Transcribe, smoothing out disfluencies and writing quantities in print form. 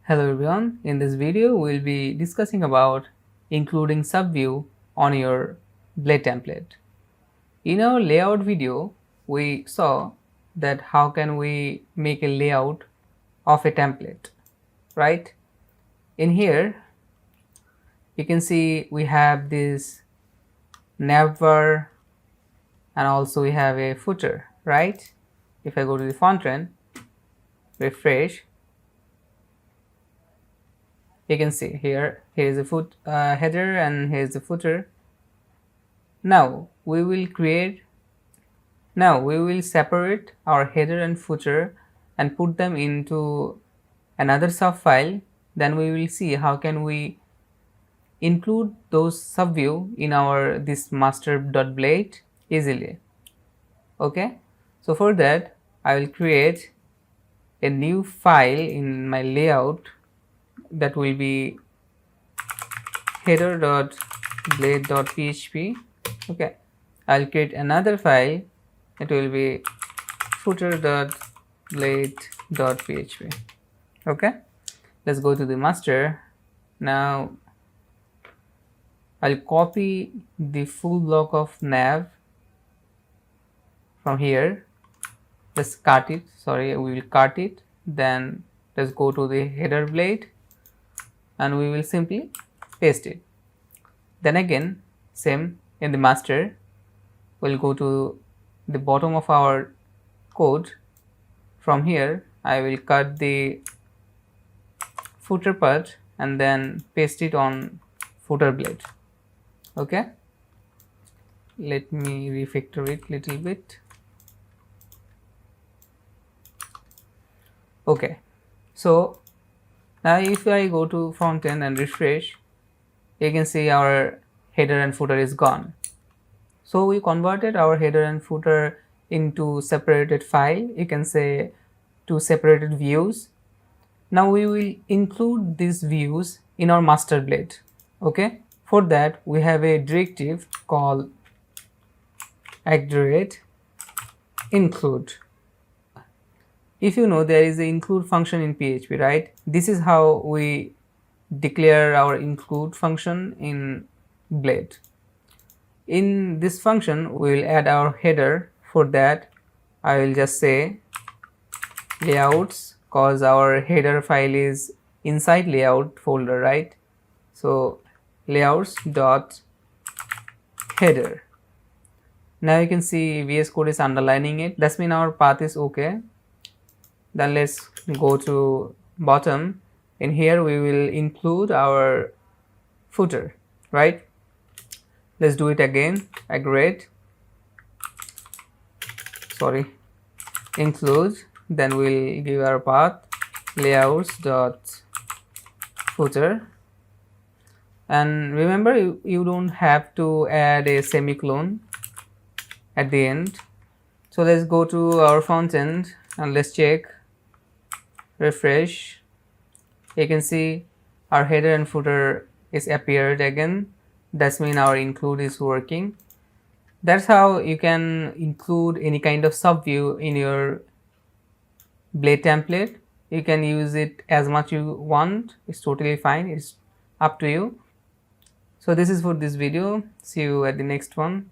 Hello everyone, in this video we'll be discussing about including subview on your blade template. In our layout video, we saw that how can we make a layout of a template, right? In here, you can see we have this navbar and also we have a footer, right? If I go to the front end, refresh, you can see here is a header and here is the footer. Now we will separate our header and footer and put them into another sub file. Then we will see how can we include those subview in our this master.blade easily. Okay, so for that I will create a new file in my layout that will be header.blade.php. okay, I'll create another file, it will be footer.blade.php. okay, let's go to the master. Now I'll copy the full block of nav from here. Let's cut it, we will cut it. Then let's go to the header blade and we will simply paste it. Then again, same in the master, we'll go to the bottom of our code. From here I will cut the footer part and then paste it on footer blade. Okay, let me refactor it little bit. Okay, so now if I go to front end and refresh, you can see our header and footer is gone. So we converted our header and footer into separated file, you can say two separated views. Now we will include these views in our master blade. Okay, for that we have a directive called @include. If you know, there is an include function in PHP, right? This is how we declare our include function in blade. In this function we will add our header. For that I will just say layouts, cause our header file is inside layout folder, right? So layouts dot header. Now you can see VS Code is underlining it, that's mean our path is okay. Then let's go to bottom. In here we will include our footer, right? Let's do it again. Include, then we'll give our path layouts dot footer. And remember, you don't have to add a semicolon at the end. So let's go to our front end and let's check, refresh. You can see our header and footer is appeared again, that's mean our include is working. That's how you can include any kind of subview in your blade template. You can use it as much you want, it's totally fine, it's up to you. So this is for this video, see you at the next one.